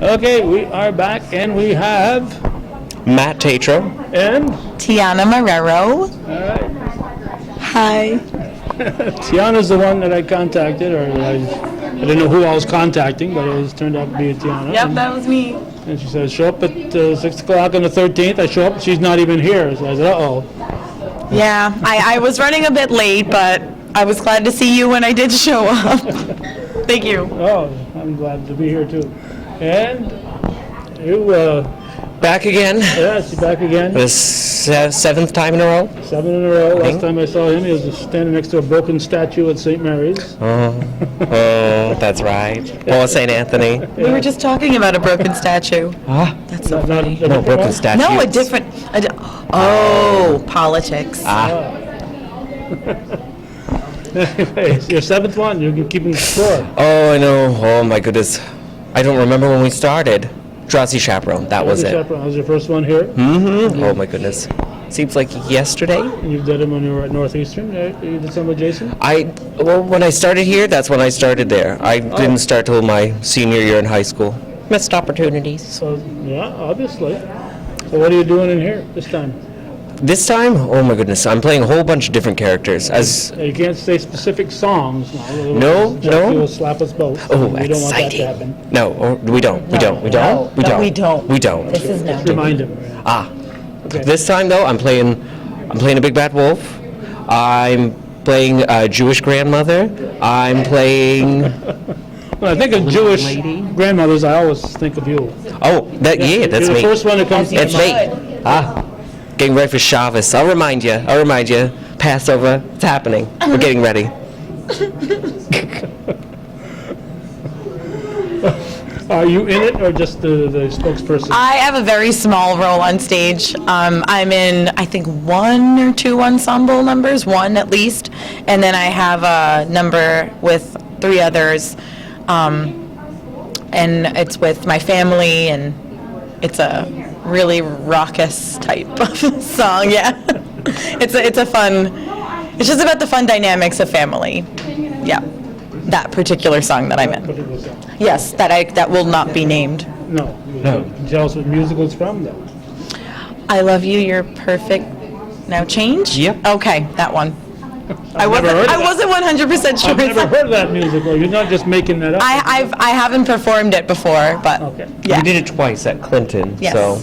Okay, we are back, and we have Matt Tatro. and Tiana Marrero. Hi. Tiana's the one that I contacted, or I didn't know who I was contacting, but it turned out to be Tiana. Yep, that was me. And she said, show up at 6 o'clock on the 13th. I show up, she's not even here. So I said, uh-oh. Yeah, I was running a bit late, but I was glad to see you when I did show up. Thank you. Oh, I'm glad to be here too. And you, Back again. yes, you're back again. The seventh time in a row. 7 in a row. Last time I saw him, he was standing next to a broken statue at St. Mary's. Oh, that's right. Well, St. Anthony. We were just talking about a broken statue. Ah, That's so Not funny. a no, broken one? statue. No, a different. Oh, politics. Anyways, your 7th one, you're keeping score. Oh, I know. Oh, my goodness. I don't remember when we started. Drowsy Chaperone. That was it. That was your first one here. Mm-hmm. Oh, my goodness. Seems like yesterday. And you did them when you were at Northeastern. You did some with Jason? Well, when I started here, that's when I started there. I didn't start till my senior year in high school. Missed opportunities. So, yeah, obviously. So what are you doing in here this time? This time, oh my goodness, I'm playing a whole bunch of different characters. You can't say specific songs now. No, Jeff no. will slap us both. Oh, We don't want that to exciting. happen. No, we don't. We don't. We No, don't. We no, don't. we don't. We don't. This is no. Just remind him. Okay. This time though, I'm playing a big bad wolf. I'm playing a Jewish grandmother. I'm playing. When I think of Jewish grandmothers, I always think of you. Oh, that's You're me. the first one that comes to It's mind. me. Getting ready for Shabbos. I'll remind you. Passover. It's happening. We're getting ready. Are you in it or just the spokesperson? I have a very small role on stage. I'm in, I think, 1 or 2 ensemble numbers, 1 at least, and then I have a number with 3 others, and it's with my family, and it's a really raucous type of song. Yeah, it's a fun. It's just about the fun dynamics of family. Yeah, that particular song that I'm in. Yes, that will not be named. No. Tell us what musical it's from, though. I Love You, You're Perfect. Now Change? Yep. Okay, that one. I never heard of that. wasn't 100% sure. I've never heard of that musical. You're not just making that up. I haven't performed it before, but Okay. yeah. We did it twice at Clinton. Yes. So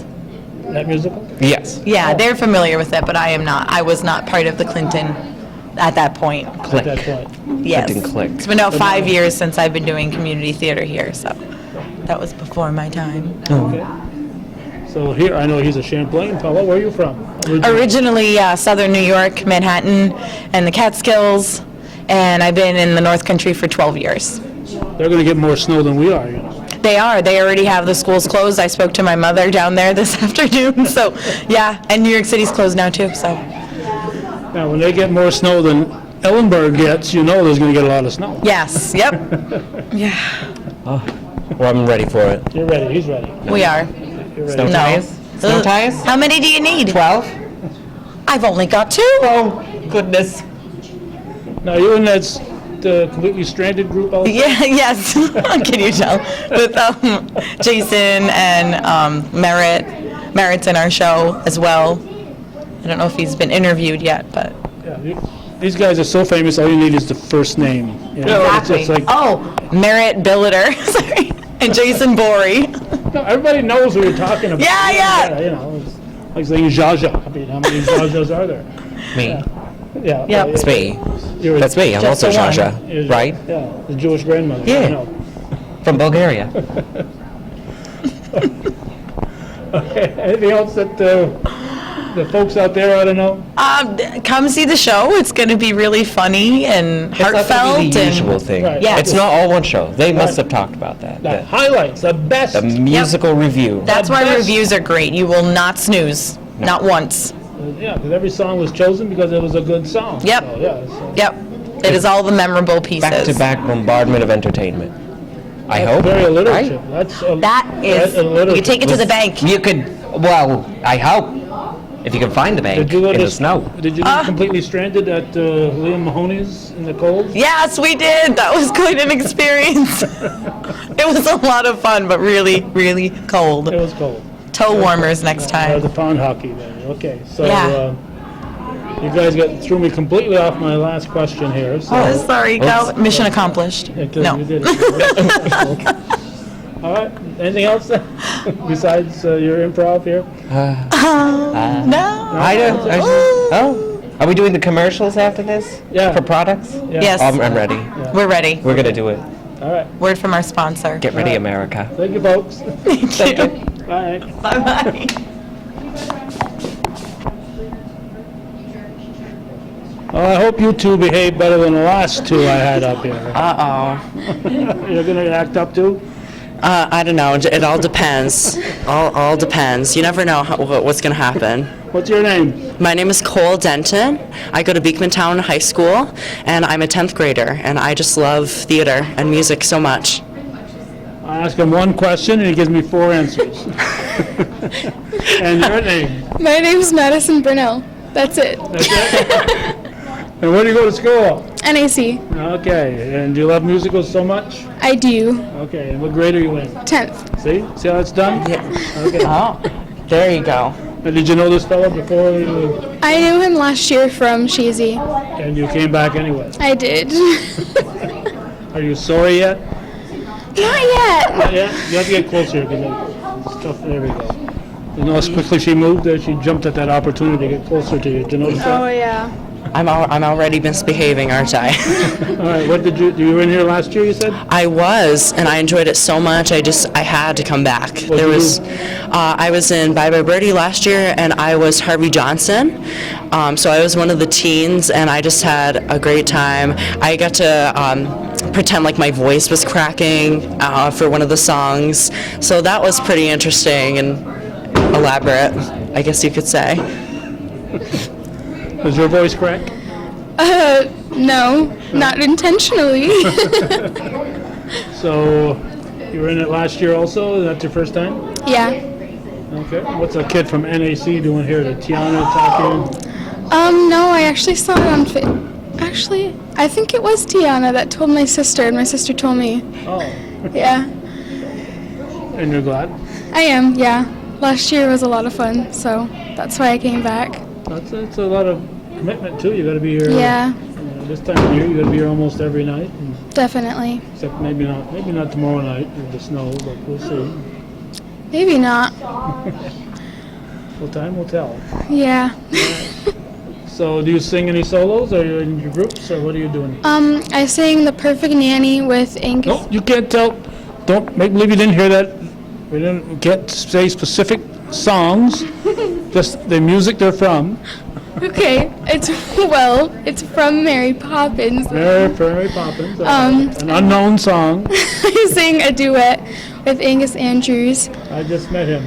That musical? yes. Yeah, they're familiar with it, but I am not. I was not part of the Clinton at that point. Click. At that point. Yes. Clinton Click. It's been now 5 years since I've been doing community theater here, so that was before my time. Okay. So here, I know he's a Champlain fellow. Where are you from? Originally, Southern New York, Manhattan, and the Catskills, and I've been in the North Country for 12 years. They're going to get more snow than we are, you know. They are. They already have the schools closed. I spoke to my mother down there this afternoon, so yeah, and New York City's closed now too, so. Now, when they get more snow than Ellenberg gets, you know there's going to get a lot of snow. Yes, yep. Yeah, Well, I'm ready for it. You're ready. He's ready. we are. You're ready. Snow No. tires? Snow tires? How many do you need? 12? I've only got 2. Oh, goodness. Now, you in that completely stranded group also? Yeah, yes. Can you tell? With Jason and Merritt. Merritt's in our show as well. I don't know if he's been interviewed yet, but. These guys are so famous, all you need is the first name. You know, Exactly. it's like, Oh, Merritt Billiter, sorry, and Jason Borey. no, everybody knows who you're talking about. Yeah. You know, it's like saying Jaja. I mean, how many Jajas are there? Me. Yeah. Yep. That's me. You're That's me. I'm Just also the one. Jaja, you're- right? Yeah, the Jewish grandmother. Yeah. I know. From Bulgaria. Okay, anything else that the folks out there ought to know? Come see the show. It's going to be really funny and It's not heartfelt. gonna be the and usual thing. Right. Yeah. It's not all one show. They must have talked about that. The highlights, the best. The musical review. That's why best- reviews are great. You will not snooze. Not once. Yeah, because every song was chosen because it was a good song. Yep. So, yeah, so Yep. It is all the memorable pieces. Back-to-back bombardment of entertainment. I hope. very alliterative. Right? That's That is, you alliterative. take it to the bank. You could, well, I hope. if you can find the bank Did you go in to the snow. Did you get completely stranded at Liam Mahoney's in the cold? Yes, we did. That was quite an experience. It was a lot of fun, but really, really cold. It was cold. Toe warmers next time. The pond hockey then. Okay, so Yeah. you guys threw me completely off my last question here. So, Oh, sorry, Gal. Mission accomplished. Yeah, 'cause No. you did it. All right. Anything else besides your improv here? No. Are we doing the commercials after this? Yeah. For products? Yeah. Yes. I'm ready. We're ready. We're gonna do it. All right. Word from our sponsor. Get ready, America. Thank you, folks. Thank you. Bye. Bye-bye. Well, I hope you two behave better than the last two I had up here. Uh-oh. You're gonna act up too? I don't know. It all depends. All depends. You never know what's going to happen. What's your name? My name is Cole Denton. I go to Beekmantown High School, and I'm a 10th grader, and I just love theater and music so much. I ask him one question and he gives me 4 answers. And your name? My name's Madison Burnell. That's it. That's it? And where do you go to school? NAC. Okay, and do you love musicals so much? I do. Okay, and what grade are you in? 10th. See how it's done? Yeah. Okay. Oh, there you go. And did you know this fellow before you, I knew him last year from Chazy. and you came back anyway? I did. Are you sorry yet? Not yet. Not yet? You have to get closer because stuff, there we go. You know how quickly she moved there? She jumped at that opportunity to get closer to you. Did you notice that? Oh, yeah. I'm already misbehaving, aren't I? All right, what did you were in here last year, you said? I was, and I enjoyed it so much. I had to come back. What'd you do? I was in Bye Bye Birdie last year, and I was Harvey Johnson. So I was one of the teens, and I just had a great time. I got to pretend like my voice was cracking for one of the songs. So that was pretty interesting and elaborate, I guess you could say. Does your voice crack? No, not intentionally. So, you were in it last year also? Is that your first time? Yeah. Okay. What's a kid from NAC doing here? The Tiana talking? No, I actually saw it on Actually, I think it was Tiana that told my sister, and my sister told me. Oh. Yeah. And you're glad? I am, yeah. Last year was a lot of fun, so that's why I came back. That's a lot of commitment too. You got to be here. Yeah, This time of year, you got to be here almost every night. And, definitely. except maybe not tomorrow night with the snow, but we'll see. Maybe not. Well, time will tell. Yeah. So, do you sing any solos? Are you in your groups, or what are you doing? I sang The Perfect Nanny with Angus. No, you can't tell. Don't make believe you didn't hear that. We can't say specific songs. Just the music they're from. Okay, it's from Mary Poppins. Mary Poppins. Um, An unknown song. I sang a duet with Angus Andrews. I just met him.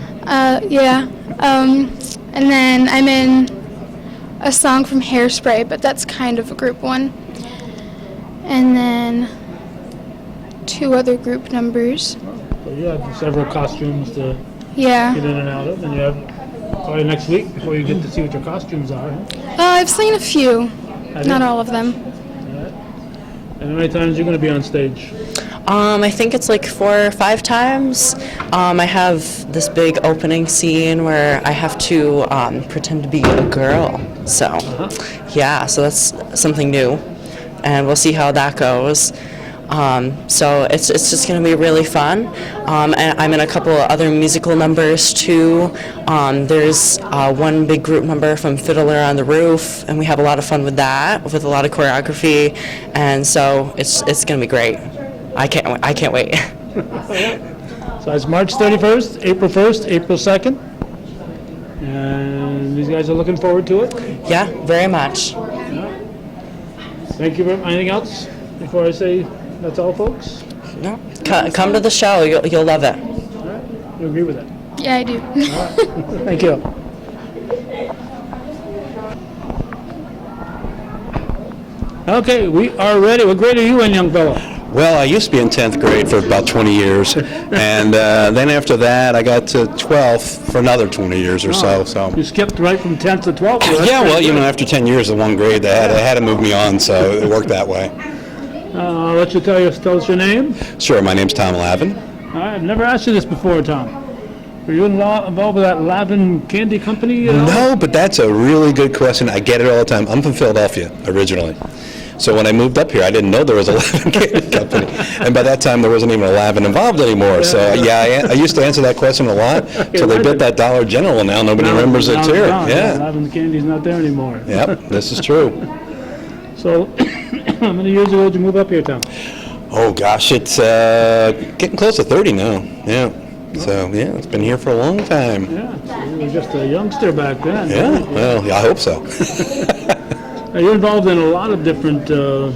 Yeah. And then I'm in a song from Hairspray, but that's kind of a group one. And then 2 other group numbers. So you have several costumes to Yeah. get in and out of, and you have probably next week before you get to see what your costumes are. Huh? I've seen a few, Have not you? all of them. And how many times are you going to be on stage? I think it's like 4 or 5 times. I have this big opening scene where I have to pretend to be a girl. So, yeah, so that's something new, and we'll see how that goes. So it's just going to be really fun. And I'm in a couple of other musical numbers too. There's one big group number from Fiddler on the Roof, and we have a lot of fun with that, with a lot of choreography. And so it's going to be great. I can't wait. So it's March 31st, April 1st, April 2nd. And these guys are looking forward to it. Yeah, very much. Thank you. Anything else before I say that's all, folks? No, come to the show. You'll love it. All right. You agree with that? Yeah, I do. Thank you. Okay, we are ready. What grade are you in, young fellow? Well, I used to be in 10th grade for about 20 years, and then after that, I got to 12th for another 20 years or so. You skipped right from 10th to 12th. Yeah, well, after 10 years of one grade, they had to move me on, so it worked that way. I'll let you tell us your name. Sure, my name's Tom Lavin. All right, I've never asked you this before, Tom. Were you involved with that Lavin Candy Company? No, but that's a really good question. I get it all the time. I'm from Philadelphia originally. So when I moved up here, I didn't know there was a Lavin Candy Company. And by that time, there wasn't even a Lavin involved anymore. So, yeah, I used to answer that question a lot until they built that Dollar General, and now nobody remembers it's here. Yeah. Lavin Candy's not there anymore. Yep, this is true. So, how many years ago did you move up here, Tom? Oh, gosh, it's getting close to 30 now. Yeah. So, yeah, it's been here for a long time. Yeah, so you were just a youngster back then. Yeah, well, I hope so. You're involved in a lot of different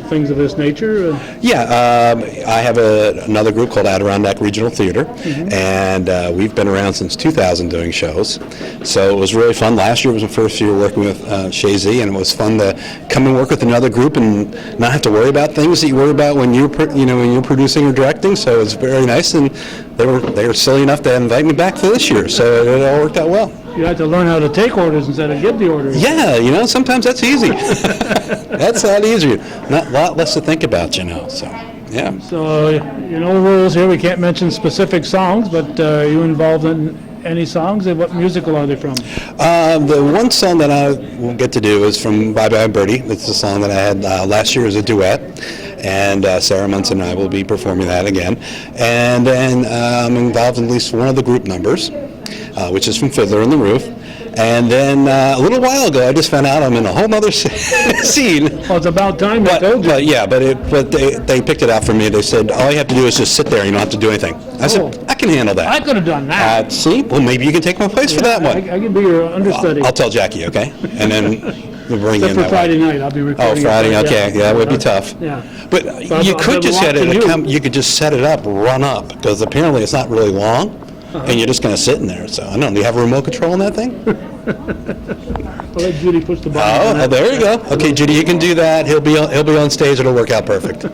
things of this nature. Yeah, I have another group called Adirondack Regional Theatre, and we've been around since 2000 doing shows. So it was really fun. Last year was my first year working with Chazy, and it was fun to come and work with another group and not have to worry about things that you worry about when you're producing or directing. So it was very nice, and they were silly enough to invite me back for this year. So it all worked out well. You had to learn how to take orders instead of give the orders. Yeah, sometimes that's easy. That's a lot easier. Not a lot less to think about, So, yeah. So, you know the rules here. We can't mention specific songs, but are you involved in any songs? And what musical are they from? The one song that I will get to do is from Bye Bye Birdie. It's a song that I had last year as a duet. And Sarah Munson and I will be performing that again. And then I'm involved in at least one of the group numbers, which is from Fiddler on the Roof. And then a little while ago, I just found out I'm in a whole other scene. Well, it's about time I told you. But they picked it out for me. They said, all you have to do is just sit there. You don't have to do anything. I said, I can handle that. I could have done that. See? Well, maybe you can take my place for that one. I can be your understudy. I'll tell Jackie, okay? And then we'll bring you in For that Friday way. night, I'll be recording. Oh, Friday, okay. Yeah, that would be tough. Yeah. But So you I'll could just watch you could just set it up, run up, because apparently it's not really long, and you're just going to sit in there. So I don't know. Do you have a remote control on that thing? I'll let Judy push the button. Oh, there you go. Okay, Judy, you can do that. He'll be on stage. It'll work out perfect.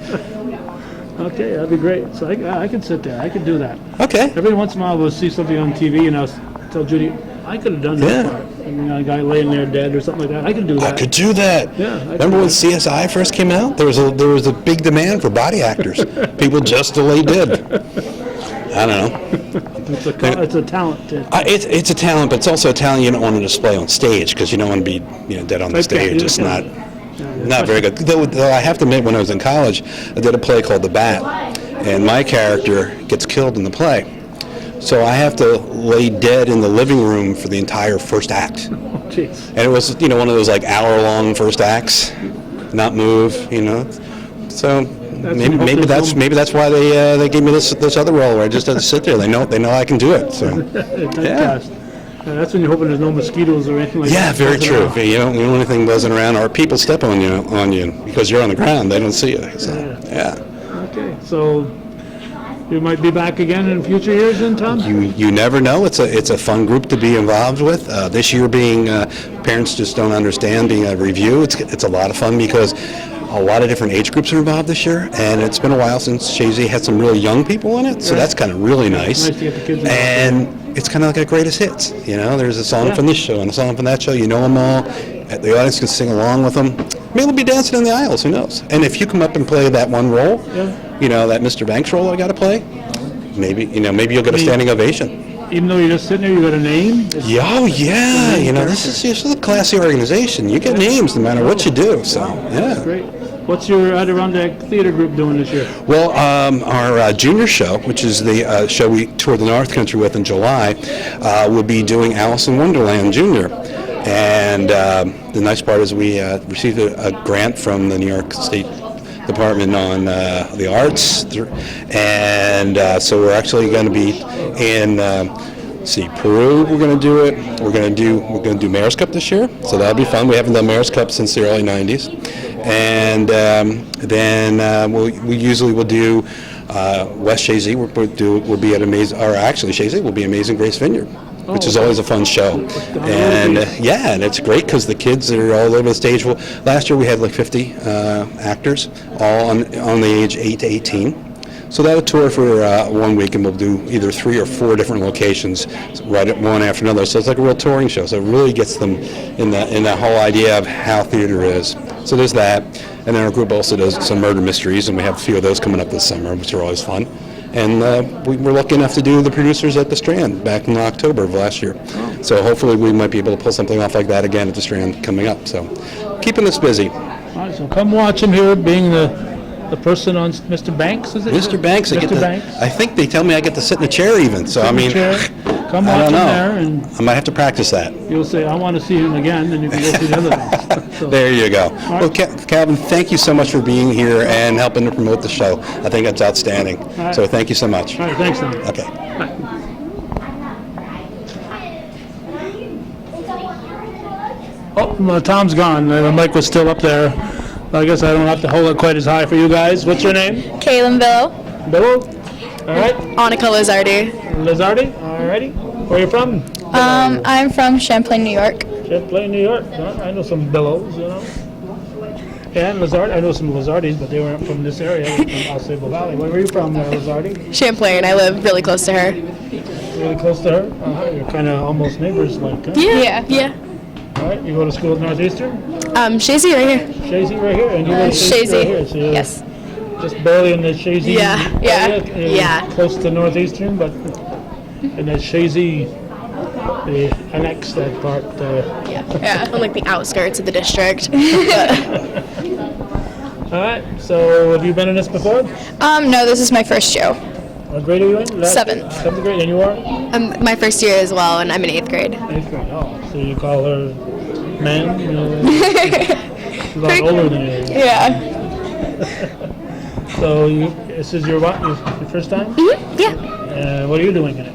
Okay, that'd be great. So I could sit there. I could do that. Okay. Every once in a while, we'll see something on TV, and I'll tell Judy, I could have done that part. A guy laying there dead or something like that. I could do that. I could do that. Yeah. Remember when CSI first came out? There was a big demand for body actors. People just to lay dead. I don't know. It's a talent. It's a talent, but it's also a talent you don't want to display on stage because you don't want to be dead on the stage. It's not very good. Though I have to admit, when I was in college, I did a play called The Bat, and my character gets killed in the play. So I have to lay dead in the living room for the entire first act. Oh, jeez. And it was, one of those like hour-long first acts, not move, So maybe that's why they gave me this other role where I just had to sit there. They know I can do it. So Yeah, that's when you're hoping there's no mosquitoes or anything like that. Yeah, very true. You don't want anything buzzing around, or people step on you because you're on the ground. They don't see you. So, yeah. Okay, so you might be back again in future years then, Tom? You never know. It's a fun group to be involved with. This year being Parents Just Don't Understand, being a revue, it's a lot of fun because a lot of different age groups are involved this year, and it's been a while since Chazy had some really young people in it, so that's kind of really nice. Nice to get the kids involved. And it's kind of like a greatest hits. There's a song from this show and a song from that show. You know them all. The audience can sing along with them. Maybe they'll be dancing in the aisles. Who knows? And if you come up and play that one role, that Mr. Banks role I got to play, maybe you'll get a standing ovation. Even though you're just sitting there, you got a name? This is a classy organization. You get names no matter what you do. So yeah. Great. What's your Adirondack Theatre group doing this year? Well, our junior show, which is the show we toured the North Country with in July, will be doing Alice in Wonderland Junior. And the nice part is we received a grant from the New York State Department on the arts, and so we're actually going to be in Peru. We're going to do it. We're going to do Mayor's Cup this year, so that'll be fun. We haven't done Mayor's Cup since the early '90s, and then we usually will do West Chazy will be at Chazy will be Amazing Grace Vineyard, which is always a fun show. And and it's great because the kids are all over the stage. Well, last year we had like 50 actors, all on the age 8 to 18. So that'll tour for 1 week, and we'll do either 3 or 4 different locations, right at one after another. So it's like a real touring show. So it really gets them in that whole idea of how theater is. So there's that, and then our group also does some murder mysteries, and we have a few of those coming up this summer, which are always fun. And we were lucky enough to do the producers at the Strand back in October of last year. So hopefully we might be able to pull something off like that again at the Strand coming up. So keeping us busy. All right, so come watch him here, being the person on Mr. Banks, is it? Mr. Banks, I think they tell me I get to sit in a chair even. So I mean, come I watch don't him know. there, and I might have to practice that. you'll say, "I want to see him again," and you can go see the other ones. So, There you go. right. Well, Calvin, thank you so much for being here and helping to promote the show. I think that's outstanding. right. So thank you so much. all right, thanks, then. Okay. Oh, well, Tom's gone. The mic was still up there. I guess I don't have to hold it quite as high for you guys. What's your name? Kaylin Billo. Billo? All right. Annika Lizardi. Lizardi? All righty. Where are you from? I'm from Champlain, New York. Champlain, New York. I know some Billows, you know. And Lizardi. I know some Lizardis, but they weren't from this area. They were from Oswego Valley. Where are you from, Lizardi? Champlain. I live really close to her. Really close to her? You're kind of almost neighbors, like, huh? Yeah. All right. You go to school at Northeastern? Chazy right here. Chazy right here? And you go to Chazy right here? So you're Yes. just barely in the Chazy Yeah. area, and Yeah. close to Northeastern, but in that Chazy, the annex, that part. Yeah. On like the outskirts of the district. All right. So have you been in this before? No, this is my first show. What grade are you in? Seventh. Seventh grade, and you are? My first year as well, and I'm in 8th grade. Eighth grade. Oh, so you call her man? You know, she's a lot older than you. Yeah. So this is your what? Your first time? Yeah. What are you doing in it?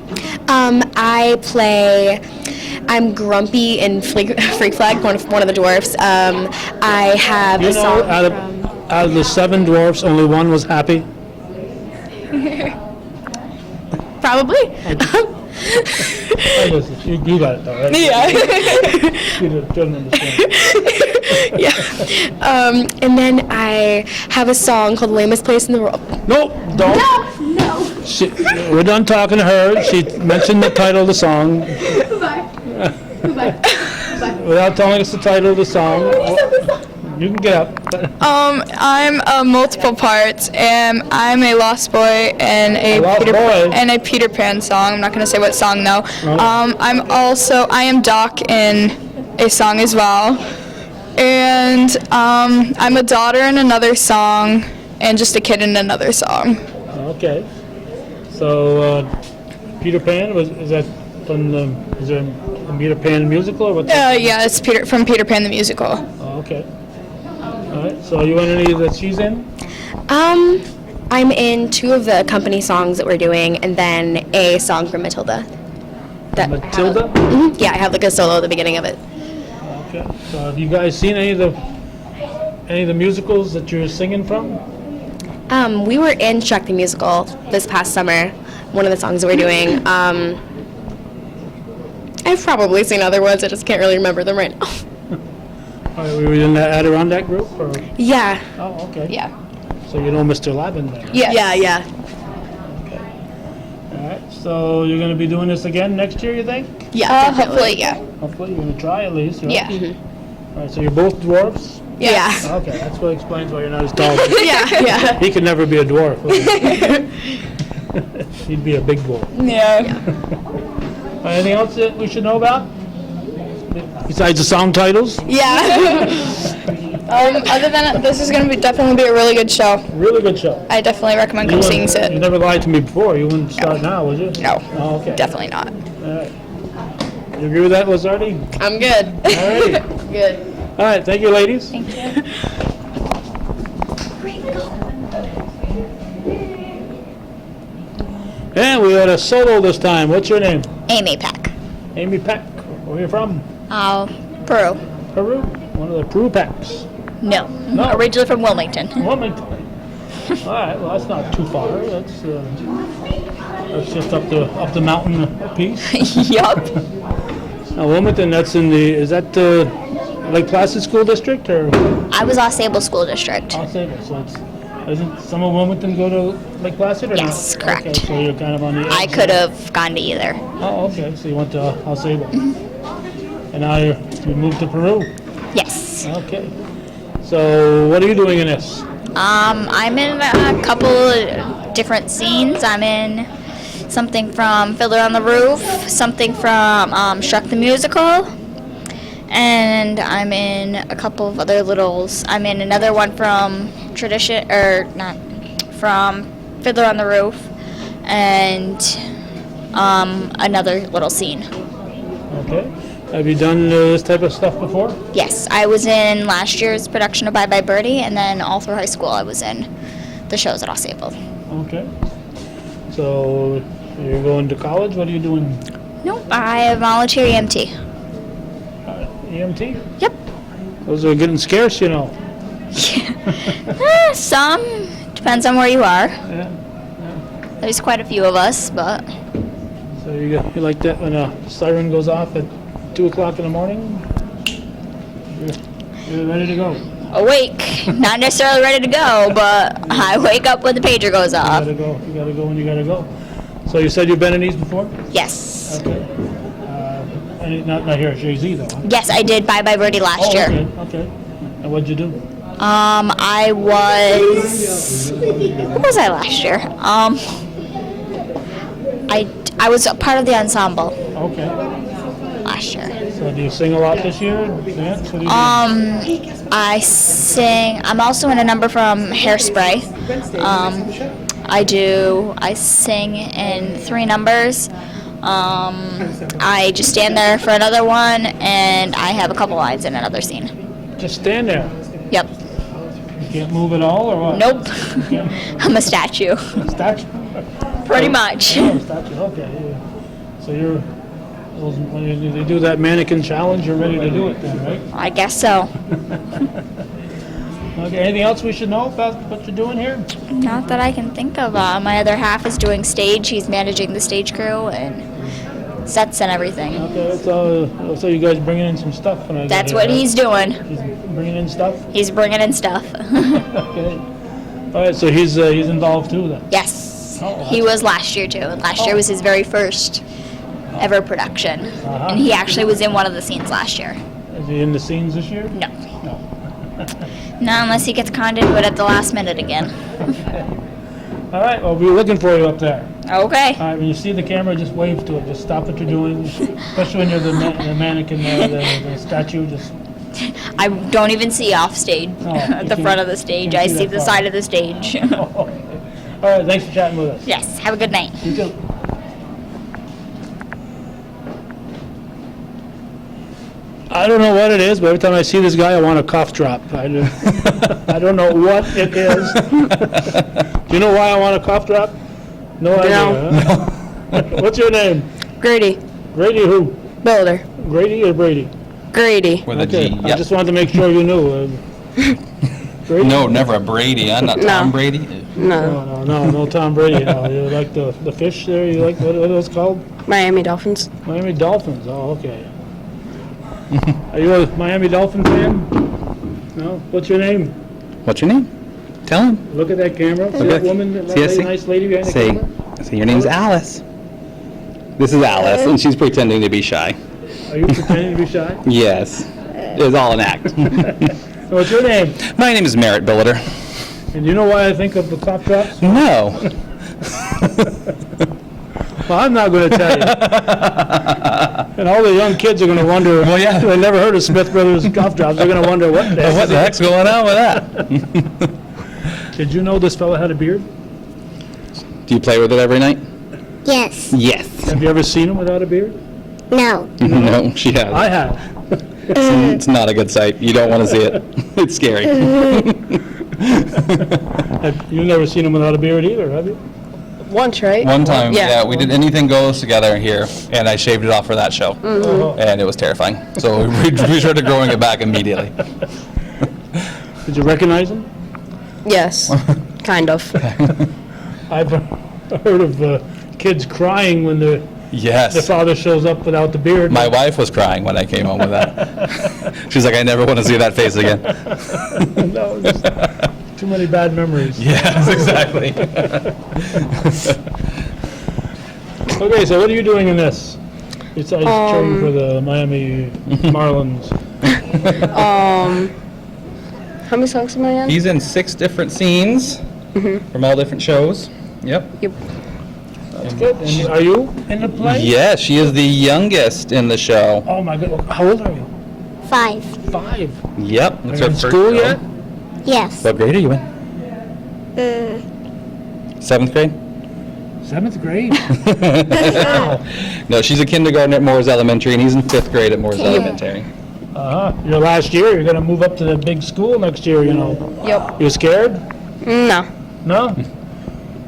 I'm Grumpy in Freak Flag, one of the dwarfs. I have You a know, song out of the 7 dwarfs, only one was happy. probably. Oh, listen, you got it though, right? Yeah. You don't understand. Yeah. And then I have a song called "Lamest Place in the World." Nope, don't. No. We're done talking to her. She mentioned the title of the song. Without telling us the title of the song. You can get up. I'm multiple parts, and I'm a Lost Boy and A Lost Boy? and a Peter Pan song. I'm not gonna say what song though. I am Doc in a song as well, and I'm a daughter in another song, and just a kid in another song. Okay. So, Peter Pan, is that from is there a Peter Pan musical or what's that? Yeah, it's from Peter Pan the musical. Oh, okay. All right, so you in any that she's in? I'm in 2 of the company songs that we're doing, and then a song from Matilda. Matilda? Mhm. Yeah, I have like a solo at the beginning of it. Okay. So have you guys seen any of the musicals that you're singing from? We were in Shrek the Musical this past summer, one of the songs that we're doing. I've probably seen other ones, I just can't really remember them right now. All right, we were in that Adirondack group? Or? Yeah. Oh, okay. Yeah. So you know Mr. Lavin there? Yeah. Yeah. Okay. All right, so you're going to be doing this again next year, you think? Yeah. Hopefully, yeah. Hopefully, you're going to try at least, right? Yeah. All right, so you're both dwarfs? Yeah. Okay, that's what explains why you're not as tall. as me. Yeah. He could never be a dwarf. would he? He'd be a big dwarf. Yeah. Anything else that we should know about? Besides the song titles? Yeah. Other than that, this is gonna definitely be a really good show. Really good show. I definitely recommend come seeing You it. never lied to me before. You wouldn't start now, would you? No. Oh, okay. Definitely not. All right. You agree with that, Lizardi? I'm good. All right. Good. All right, thank you, ladies. Thank you. And we had a solo this time. What's your name? Amy Pack. Amy Peck. Where are you from? Peru. Peru? One of the Peru Pecks. No. No. Originally from Wilmington. Wilmington. All right, well, that's not too far. That's just up the mountain a piece. Yup. Now, Wilmington, that's in the, is that the Lake Placid School District or I was Los Sable School District. Los Sable? So it's, doesn't some of Wilmington go to Lake Placid or not? Yes, correct. Okay, so you're kind of on the edge. I could have gone to either. Oh, okay, so you went to Los Sable. And now you moved to Peru. Yes. Okay. So what are you doing in this? I'm in a couple different scenes. I'm in something from Fiddler on the Roof, something from Shrek the Musical, and I'm in a couple of other littles. I'm in another one from from Fiddler on the Roof, and another little scene. Okay. Have you done this type of stuff before? Yes, I was in last year's production of Bye Bye Birdie, and then all through high school I was in the shows at Los Sable. Okay. So you're going to college? What are you doing? Nope, I volunteer EMT. EMT? Yep. Those are getting scarce, you know. Some. Depends on where you are. Yeah. There's quite a few of us, but So you like that when a siren goes off at 2 o'clock in the morning? You're ready to go. awake. Not necessarily ready to go, but I wake up when the pager goes You off. gotta go. You gotta go when you gotta go. So you said you've been in these before? Yes. Okay. Not here at Chazy though. Huh? Yes, I did Bye Bye Birdie last year. Okay. Okay. And what'd you do? I was. What was I last year? I was a part of the ensemble Okay. last year. So do you sing a lot this year? Dance? What do you do? I sing. I'm also in a number from Hairspray. I sing in 3 numbers. I just stand there for another one, and I have a couple lines in another scene. Just stand there. Yep. You can't move at all, or what? Nope. I'm a statue. Statue. Pretty much. Oh, statue. Okay. Yeah. So you're. When they do that mannequin challenge, you're ready to do it then, right? I guess so. Okay. Anything else we should know about what you're doing here? Not that I can think of. My other half is doing stage. He's managing the stage crew and sets and everything. Okay. So you guys bringing in some stuff when I get That's here, what right? he's doing. He's bringing in stuff. He's bringing in stuff. Okay. All right. So he's involved too then. Yes. Oh, He was last year too. Last year was his very first ever production. Uh-huh. And he actually was in one of the scenes last year. Is he in the scenes this year? No. No. Not unless he gets conned into it at the last minute again. All right. Well, we're looking for you up there. Okay. All right. When you see the camera, just wave to it. Just stop what you're doing, especially when you're the mannequin there, the statue. Just. I don't even see off stage Oh, at you the can- front of the you stage. can I see see that the far. side of the stage. All right. Thanks for chatting with us. Yes. Have a good night. You too. I don't know what it is, but every time I see this guy, I want a cough drop. I don't know what it is. Do you know why I want a cough drop? No idea. Huh? What's your name? Grady. Grady who? Builder. Grady or Brady? Grady. With a Okay. G, I yep. just wanted to make sure you knew. Brady? No, never a Brady, huh? Not Tom No. Brady? No, Tom Brady. No. You like the fish there? You like what are those called? Miami Dolphins. Miami Dolphins. Oh, okay. Are you a Miami Dolphin fan? No? What's your name? What's your name? Tell him. Look at that camera. See that woman, that See, nice lady behind the Say, camera? your name's Alice. This is Alice, and she's pretending to be shy. Are you pretending to be shy? Yes. It's all an act. What's your name? My name is Merritt Billiter. And you know why I think of the cough drops? No. Well, I'm not going to tell you. And all the young kids are going to wonder. Well, yeah. They never heard of Smith Brothers cough drops. They're going to wonder what the heck. What the heck's going on with that? Did you know this fella had a beard? Do you play with it every night? Yes. Yes. Have you ever seen him without a beard? No. No, she has. I have. It's not a good sight. You don't want to see it. It's scary. You've never seen him without a beard either, have you? Once, right? One time, Yeah. yeah, we did Anything Goes together here, and I shaved it off for that show. And it was terrifying. So we started growing it back immediately. Did you recognize him? Yes. kind of. I've heard of kids crying when their Yes. father shows up without the beard. My wife was crying when I came home with that. She's like, I never want to see that face again. No, just too many bad memories. Yes, exactly. Okay, so what are you doing in this? Besides cheering for the Miami Marlins. How many songs am I in? He's in 6 different scenes from all different shows. Yep. That's good. And are you in the play? Yes, she is the youngest in the show. Oh my goodness. How old are you? 5. 5. Yep. Are That's you her in first school show. yet? Yes. What grade are you in? 7th grade? 7th grade? No, she's a kindergarten at Moores Elementary, and he's in 5th grade at Moores Elementary. Your last year, you're going to move up to the big school next year, you know. Yep. You scared? No. No?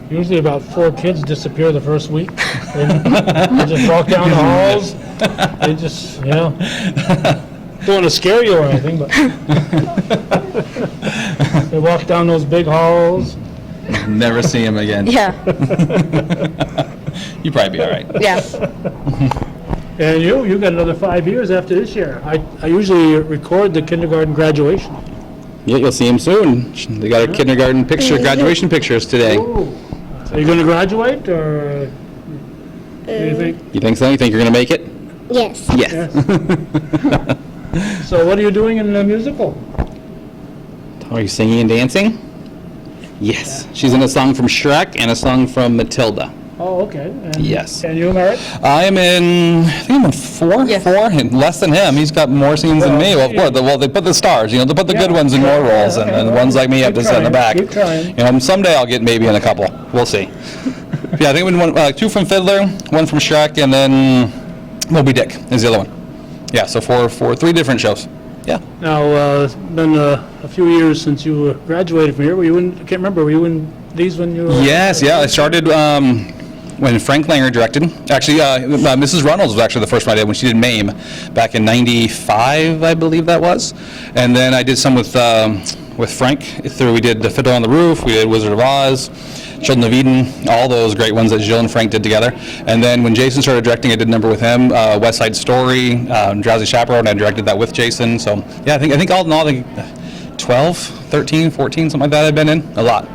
Usually about 4 kids disappear the first week. They just walk down the halls. They just, you know, don't want to scare you or anything, but they walk down those big halls. Never see him again. Yeah. You'd probably be all right. Yeah. And you got another 5 years after this year. I usually record the kindergarten graduation. Yeah, you'll see him soon. They got our kindergarten graduation pictures today. Ooh. Are you going to graduate, or do you think? You think so? You think you're going to make it? Yes. Yes. So what are you doing in the musical? Are you singing and dancing? Yes. She's in a song from Shrek and a song from Matilda. Oh, okay. And, Yes. And you, Merritt? I think I'm in 4? Yeah. 4, and less than him. He's got more scenes than me. Well, of course, they put the stars, you know, they put the good ones in more roles, and the ones like me have to sit in the back. Keep trying. You know, someday I'll get maybe in a couple. We'll see. Yeah, I think we won 2 from Fiddler, 1 from Shrek, and then Moby Dick is the other one. Yeah, so 3 different shows. Yeah. Now, it's been a few years since you graduated from here. Were you in, I can't remember, were you in these when you were? Yes, yeah. I started when Frank Langer directed. Actually, Mrs. Reynolds was actually the first one I did when she did MAME back in '95, I believe that was. And then I did some with Frank. We did The Fiddler on the Roof, we did Wizard of Oz, Children of Eden, all those great ones that Jill and Frank did together. And then when Jason started directing, I did a number with him, West Side Story, Drowsy Chaperone, I directed that with Jason. So yeah, I think all in all, 12, 13, 14, something like that I've been in, a lot.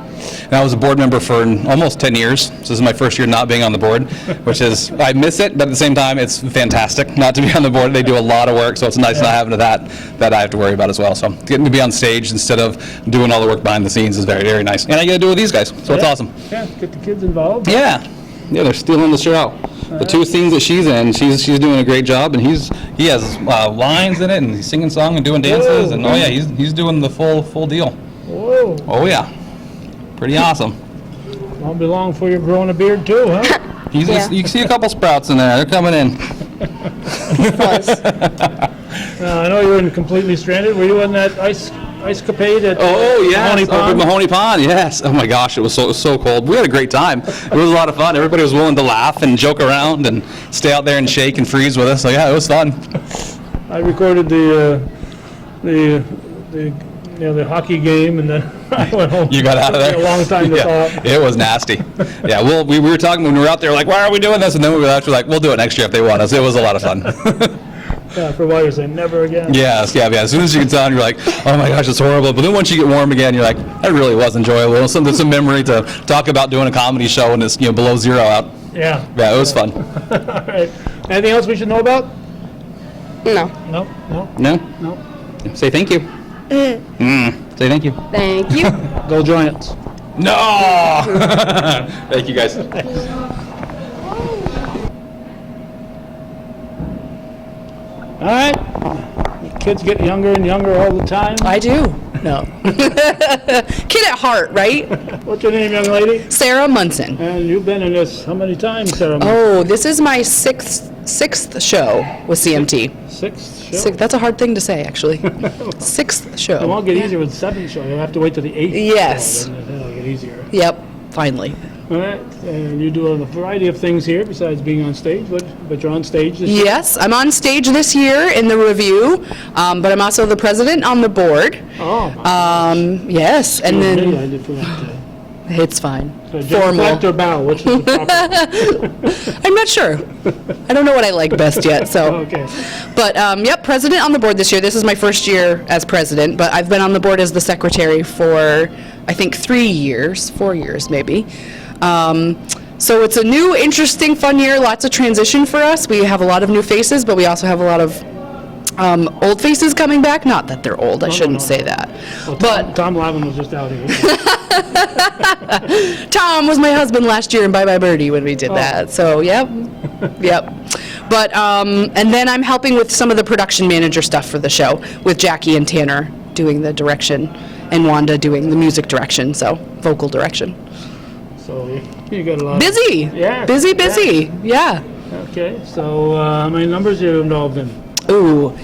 And I was a board member for almost 10 years. So this is my first year not being on the board, which is, I miss it, but at the same time, it's fantastic not to be on the board. They do a lot of work, so it's nice not having that I have to worry about as well. So getting to be on stage instead of doing all the work behind the scenes is very, very nice. And I get to do it with these guys, so it's awesome. Yeah, get the kids involved. Yeah, they're stealing the show. The 2 scenes that she's in, she's doing a great job, and he has lines in it, and he's singing song and doing dances, and oh yeah, he's doing the full deal. Whoa, Oh yeah. Pretty awesome. won't be long before you're growing a beard too, huh? You can see a couple sprouts in there. They're coming in. I know you were in Completely Stranded. Were you in that ice-capade at Mahoney Over Pond? Mahoney Pond, yes. Oh my gosh, it was so cold. We had a great time. It was a lot of fun. Everybody was willing to laugh and joke around and stay out there and shake and freeze with us. So yeah, it was fun. I recorded the hockey game, and then I went home. You got out of there? It took me a long time to thaw. It was nasty. Yeah, well, we were talking when we were out there, like, why are we doing this? And then we were actually like, we'll do it next year if they want us. It was a lot of fun. Yeah, for a while you're saying never again. Yes, yeah. As soon as you get down, you're like, oh my gosh, it's horrible. But then once you get warm again, you're like, that really was enjoyable. It's a memory to talk about doing a comedy show when it's below 0 out. Yeah. Yeah, it was fun. All right. Anything else we should know about? No. No. No? No. Say thank you. Say thank you. Thank you. Go Giants. No! Thank you, guys. All right. Kids get younger and younger all the time. I do. No. Kid at heart, right? What's your name, young lady? Sarah Munson. And you've been in this how many times, Sarah? Oh, this is my sixth show with CMT. 6th show? That's a hard thing to say, actually. 6th show. It won't get easier with 7th show. You'll have to wait till the 8th Yes. show, then it'll get easier. Yep, finally. All right. And you do a variety of things here besides being on stage, but you're on stage this year? Yes, I'm on stage this year in the revue, but I'm also the president on the board. Oh. Yes, and I then, did forget It's fine. So Formal. genuflect or bow, which is the proper? I'm not sure. I don't know what I like best yet, so. Okay. But, yep, president on the board this year. This is my first year as president, but I've been on the board as the secretary for, I think, 4 years maybe. So it's a new, interesting, fun year, lots of transition for us. We have a lot of new faces, but we also have a lot of old faces coming back. Not that they're old, I shouldn't say that. Well, But Tom Lavin was just out here. Tom was my husband last year in Bye Bye Birdie when we did that. So, yep. But, and then I'm helping with some of the production manager stuff for the show with Jackie and Tanner doing the direction and Wanda doing the music direction, so vocal direction. So you got a lot. Busy. Yeah. Busy. Yeah. Okay, so how many numbers are you involved in? Ooh,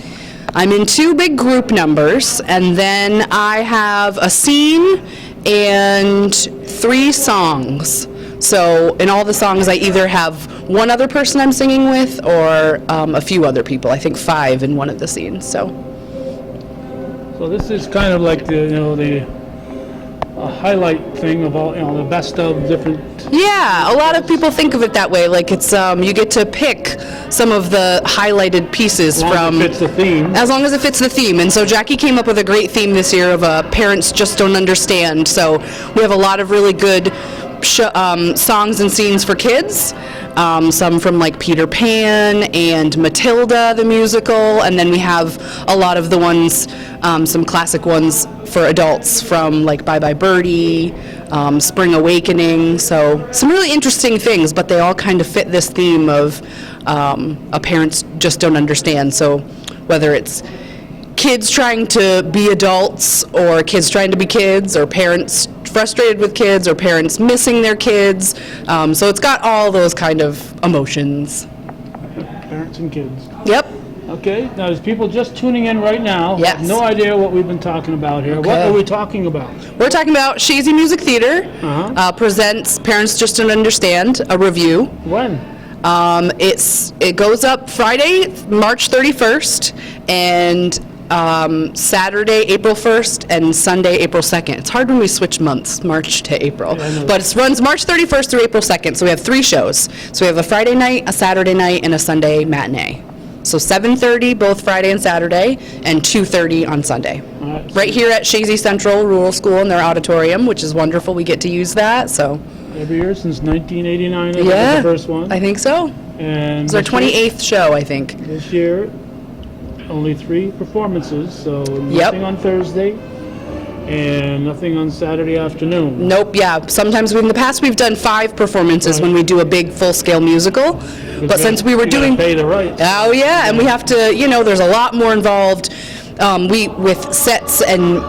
I'm in 2 big group numbers, and then I have a scene and 3 songs. So in all the songs, I either have one other person I'm singing with or a few other people. I think 5 in one of the scenes. So this is kind of like the highlight thing of all, the best of different. yeah, a lot of people think of it that way. Like it's you get to pick some of the highlighted pieces from. As long as it fits the theme. As long as it fits the theme. And so Jackie came up with a great theme this year of Parents Just Don't Understand. So we have a lot of really good songs and scenes for kids. Some from like Peter Pan and Matilda the musical, and then we have a lot of the ones, some classic ones for adults from like Bye Bye Birdie, Spring Awakening. So some really interesting things, but they all kind of fit this theme of Parents Just Don't Understand. So whether it's kids trying to be adults or kids trying to be kids or parents frustrated with kids or parents missing their kids. So it's got all those kind of emotions. Parents and kids. Yep. Okay, now there's people just tuning in right now. Yes. Have no idea what we've been talking about here. What are we talking about? We're talking about Chazy Music Theatre presents Parents Just Don't Understand, a revue. When? It goes up Friday, March 31st, and Saturday, April 1st, and Sunday, April 2nd. It's hard when we switch months, March to April. But it runs March 31st through April 2nd, so we have 3 shows. So we have a Friday night, a Saturday night, and a Sunday matinee. So 7:30 both Friday and Saturday, and 2:30 on Sunday. Right here at Chazy Central Rural School in their auditorium, which is wonderful. We get to use that, so. Every year since 1989, I think Yeah, was the first one. I think so. And It's our 28th show, I think. This year, only 3 performances, so nothing on Thursday and nothing on Saturday afternoon. Nope, yeah. Sometimes in the past we've done 5 performances when we do a big full-scale musical. But since we were doing... pay the rights. Oh, yeah, and we have to, there's a lot more involved. With sets and,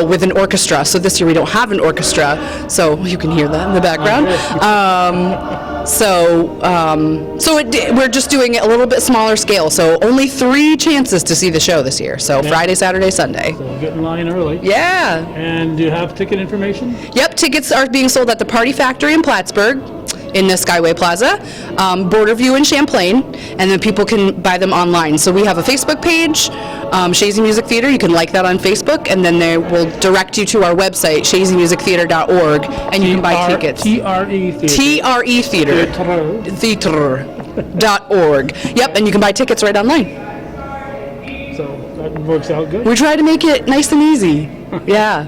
with an orchestra. So this year we don't have an orchestra, so you can hear that in the background. We're just doing it a little bit smaller scale. So only 3 chances to see the show this year. So Friday, Saturday, Sunday. So get in line early. Yeah. And do you have ticket information? Yep, tickets are being sold at the Party Factory in Plattsburgh, in the Skyway Plaza, Borderview in Champlain, and then people can buy them online. So we have a Facebook page, Chazy Music Theatre. You can like that on Facebook, and then they will direct you to our website, chazymusictheatre.org, and you can buy tickets. TRE Theatre. TRE Theatre. Theatre.org. Yep, and you can buy tickets right online. So that works out good. We try to make it nice and easy. Yeah.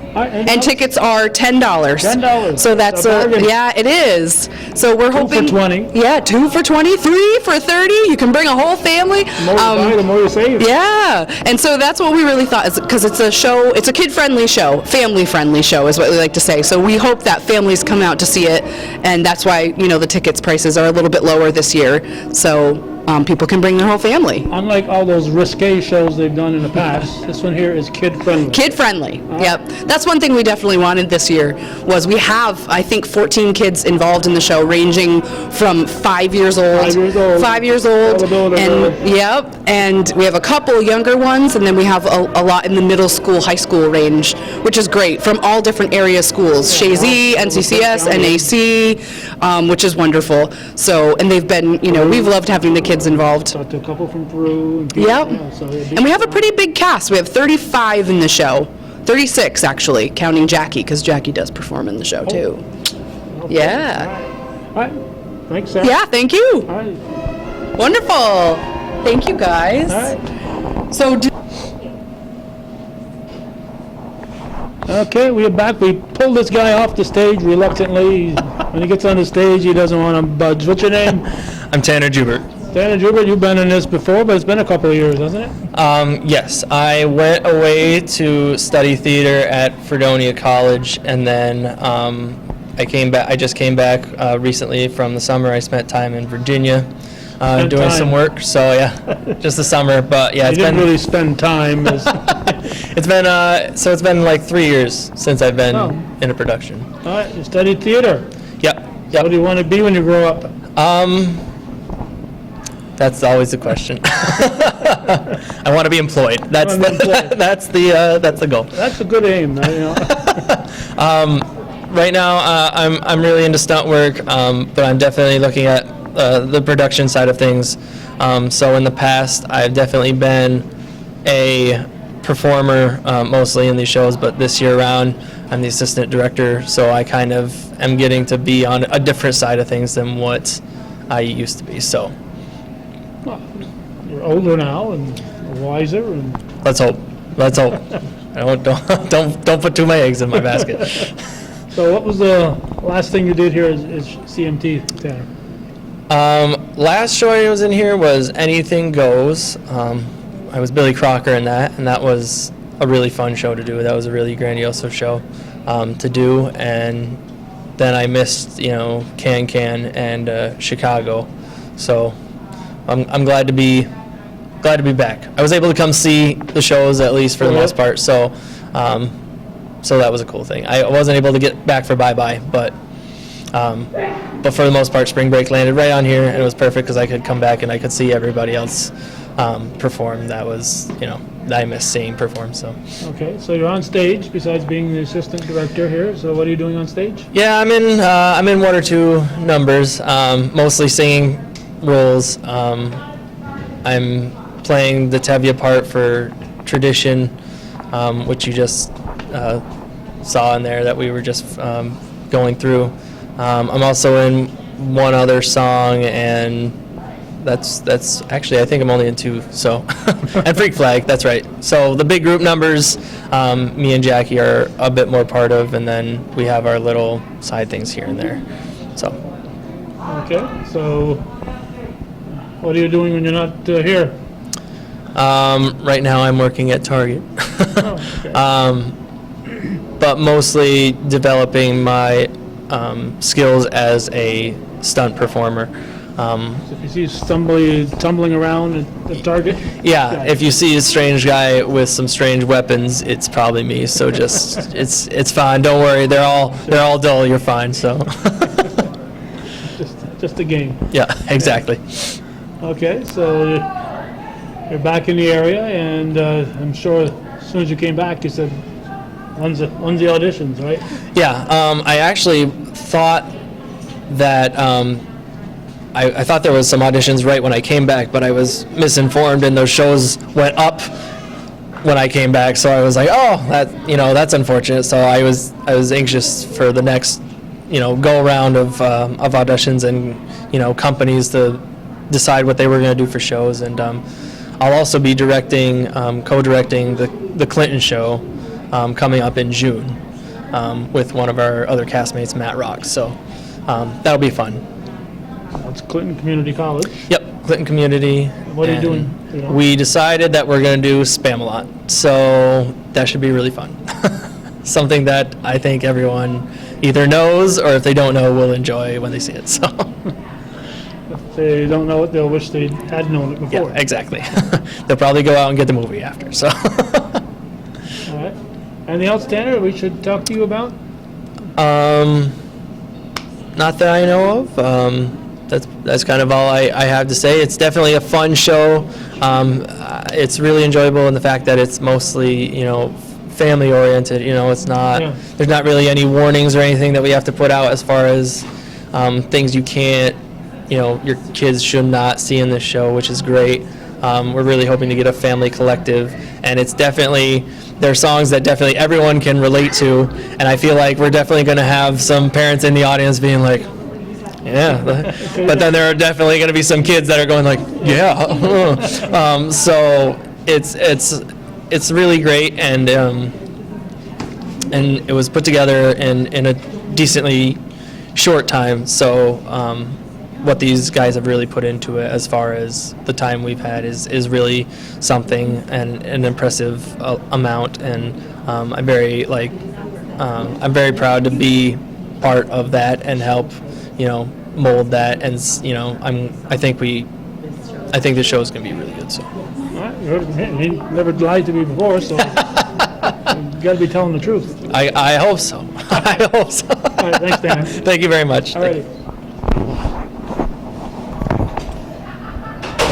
And tickets are $10. $10. So that's yeah, it is. So we're hoping 2 for 20. Yeah, 2 for 20, 3 for 30. You can bring a whole family. The more you buy, the more you save. Yeah, and so that's what we really thought, is because it's a show, it's a kid-friendly show, family-friendly show is what we like to say. So we hope that families come out to see it, and that's why the tickets prices are a little bit lower this year. So people can bring their whole family. Unlike all those risque shows they've done in the past, this one here is kid-friendly. Kid-friendly, yep. That's one thing we definitely wanted this year, was we have, I think, 14 kids involved in the show, ranging from 5 years old. 5 years old. 5 years old. And, yep, and we have a couple younger ones, and then we have a lot in the middle school, high school range, which is great, from all different area schools, Chazy, NCCS, NAC, which is wonderful. So, and they've been, we've loved having the kids involved. Talked to a couple from Peru. And yep. And we have a pretty big cast. We have 35 in the show. 36 actually, counting Jackie, because Jackie does perform in the show too. Yeah. All right. Thanks, Sarah. Yeah, thank you. All right. Wonderful. Thank you, guys. All right. So, Okay, we are back. We pulled this guy off the stage reluctantly. When he gets on the stage, he doesn't want to budge. What's your name? I'm Tanner Jubert. Tanner Jubert, you've been in this before, but it's been a couple of years, hasn't it? Yes, I went away to study theater at Fredonia College, and then I came back. I just came back recently from the summer. I spent time in Virginia doing some work. So yeah, just the summer. But yeah, You didn't really spend time. it's been like 3 years since I've been in a production. All right, you studied theater. Yep. What do you want to be when you grow up? That's always the question. I want to be employed. That's that's the goal. That's a good aim, you know. Right now, I'm really into stunt work, but I'm definitely looking at the production side of things. So in the past, I've definitely been a performer, mostly in these shows, but this year around, I'm the assistant director, so I kind of am getting to be on a different side of things than what I used to be. So Well, you're older now and wiser, and let's hope. Let's hope. Don't put too many eggs in my basket. so what was the last thing you did here as CMT, Tanner? Last show I was in here was Anything Goes. I was Billy Crocker in that, and that was a really fun show to do. That was a really grandiose show to do, and then I missed, Can and Chicago. So I'm glad to be back. I was able to come see the shows at least for the most part. So that was a cool thing. I wasn't able to get back for Bye Bye, but for the most part, spring break landed right on here, and it was perfect because I could come back and I could see everybody else perform. That was, that I missed seeing perform. So. Okay, so you're on stage besides being the assistant director here. So what are you doing on stage? Yeah, I'm in one or two numbers, mostly singing roles. I'm playing the Tevye part for Tradition, which you just saw in there that we were just going through. I'm also in one other song, and that's actually, I think I'm only in two. So, and Freak Flag, that's right. So the big group numbers, me and Jackie are a bit more part of, and then we have our little side things here and there. So. Okay, so what are you doing when you're not here? Right now I'm working at Target. Okay. But mostly developing my skills as a stunt performer. So if you see somebody tumbling around at Target? Yeah, if you see a strange guy with some strange weapons, it's probably me. So just it's fine. Don't worry. They're all dull. You're fine. So. just a game. Yeah, exactly. Okay, so you're back in the area, and I'm sure as soon as you came back, you said, when's the auditions, right? Yeah, I actually thought that I thought there was some auditions right when I came back, but I was misinformed, and those shows went up when I came back. So I was like, oh, that's unfortunate. So I was anxious for the next, go around of auditions and companies to decide what they were going to do for shows. And I'll also be directing, co-directing the Clinton show coming up in June with one of our other castmates, Matt Rock. So that'll be fun. It's Clinton Community College. Yep, Clinton Community. What are you doing? We decided that we're going to do Spam-A-Lot. So that should be really fun. Something that I think everyone either knows or if they don't know will enjoy when they see it. So. If they don't know it, they'll wish they had known it before. Yeah, exactly. They'll probably go out and get the movie after. So. All right. Anything else, Tanner, we should talk to you about? Not that I know of. That's kind of all I have to say. It's definitely a fun show. It's really enjoyable in the fact that it's mostly, family oriented. It's not. Yeah. There's not really any warnings or anything that we have to put out as far as things you can't. Your kids should not see in this show, which is great. We're really hoping to get a family collective, and it's definitely they're songs that definitely everyone can relate to, and I feel like we're definitely going to have some parents in the audience being like, yeah, but then there are definitely going to be some kids that are going like, yeah. So it's really great, and it was put together in a decently short time. So what these guys have really put into it, as far as the time we've had, is really something, and an impressive amount. And I'm very proud to be part of that and help, mold that. And I think the show's gonna be really good. So. All right, he never lied to me before, so you got to be telling the truth. I hope so. I hope so. All right, thanks, Dan. Thank you very much. All righty.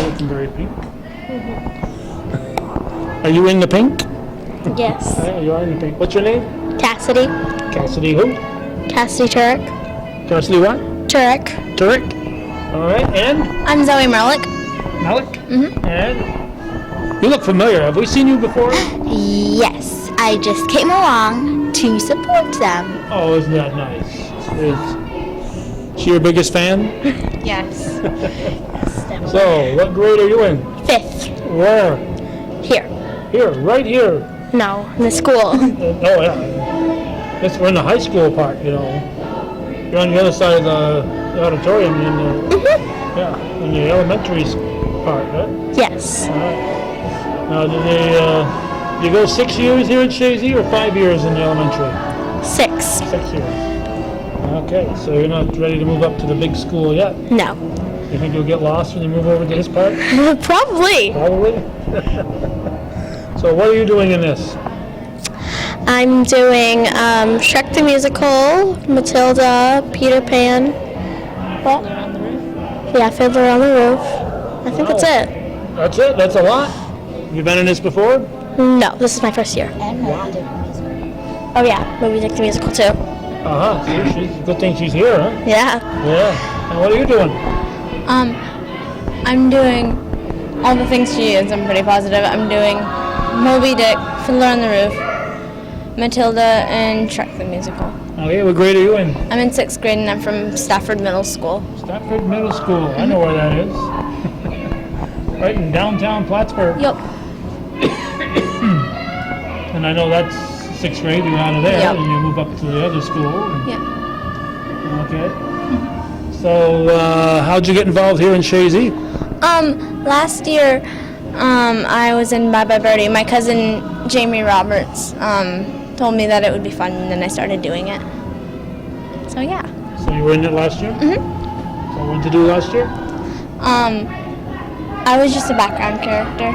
Looking very pink. Are you in the pink? Yes. Yeah, you are in the pink. What's your name? Cassidy. Cassidy who? Cassidy Turek. Cassidy what? Turek. Turek. All right, and? I'm Zoe Merlick. Malik? Mm-hmm. And? You look familiar. Have we seen you before? Yes, I just came along to support them. Oh, isn't that nice? Is she your biggest fan? Yes. So, what grade are you in? 5th. Where? Here. Here, right here. No, in the school. Oh, yeah. We're in the high school part, You're on the other side of the auditorium, yeah, in the elementary part, right? Yes. All right. Now, do you go 6 years here at Chazy, or 5 years in the elementary? 6. 6 years. Okay, so you're not ready to move up to the big school yet? No. You think you'll get lost when you move over to this part? Probably. Probably. So what are you doing in this? I'm doing Shrek the Musical, Matilda, Peter Pan. What? Yeah, Fiddler on the Roof. I think that's it. That's it? That's a lot? You been in this before? No, this is my first year. Oh yeah, Movie Dick the Musical too. Uh-huh. See, good thing she's here, huh? Yeah. Yeah. And what are you doing? I'm doing all the things she is. I'm pretty positive. I'm doing Moby Dick, Fiddler on the Roof, Matilda, and Shrek the Musical. Okay, what grade are you in? I'm in 6th grade, and I'm from Stafford Middle School. Stafford Middle School. I know where that is. Right in downtown Plattsburgh. Yep. And I know that's 6th grade. You're out of there, Yep. and you move up to the other school. Yep. Okay. So, how'd you get involved here in Chazy? Last year, I was in Bye Bye Birdie. My cousin Jamie Roberts told me that it would be fun, and then I started doing it. So yeah. So you were in it last year? Mhm. So what did you do last year? I was just a background character.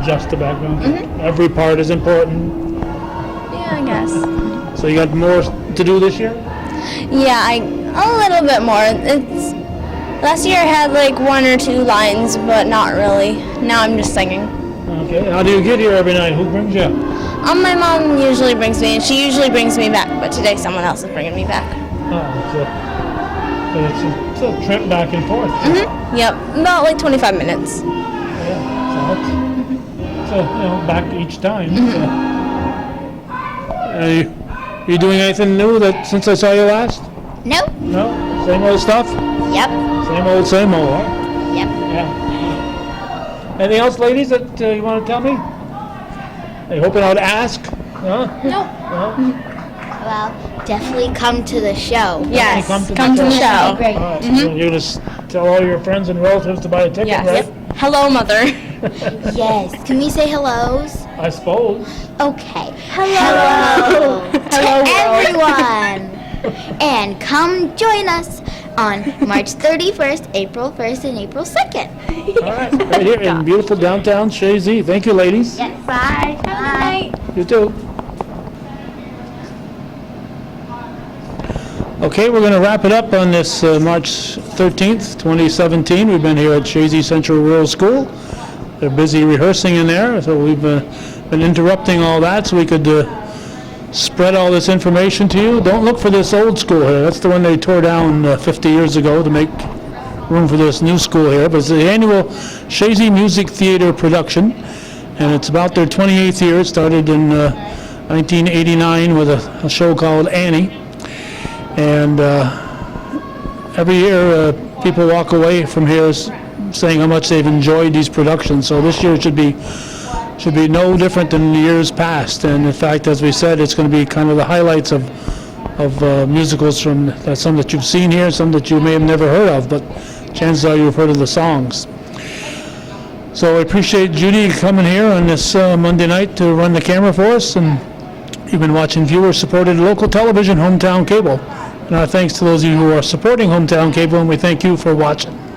Just the background. Every part is important. Yeah, I guess. So you got more to do this year? Yeah, a little bit more. Last year I had like 1 or 2 lines, but not really. Now I'm just singing. Okay. How do you get here every night? Who brings you? My mom usually brings me, and she usually brings me back, but today someone else is bringing me back. So it's a trip back and forth. Yep, about like 25 minutes. Yeah. So back each time. You doing anything new since I saw you last? Nope. No? Same old stuff? Yep. Same old, huh? Yep. Yeah. Anything else, ladies, that you want to tell me? Are you hoping I would ask? Huh? No. No? Well, definitely come to the show. Yes, Come to come to the show. Great. All right, so you're going to tell all your friends and relatives to buy a ticket, Yes. right? Hello, Mother. Yes. Can we say hellos? I suppose. Okay. Hello. Hello, to everyone. And come join us on March 31st, April 1st, and April 2nd. All right, right here in beautiful downtown Chazy. Thank you, ladies. Yes. Bye. Bye. You too. Okay, we're going to wrap it up on this March 13th, 2017. We've been here at Chazy Central Rural School. They're busy rehearsing in there, so we've been interrupting all that so we could spread all this information to you. Don't look for this old school here. That's the one they tore down 50 years ago to make room for this new school here. But it's the annual Chazy Music Theatre production. and it's about their 28th year. It started in 1989 with a show called Annie, and every year people walk away from here saying how much they've enjoyed these productions. So this year should be no different than years past. And in fact, as we said, it's going to be kind of the highlights of musicals from some that you've seen here, some that you may have never heard of, but chances are you've heard of the songs. So I appreciate Judy coming here on this Monday night to run the camera for us, and you've been watching viewer-supported local television, Hometown Cable. And our thanks to those of you who are supporting Hometown Cable, and we thank you for watching.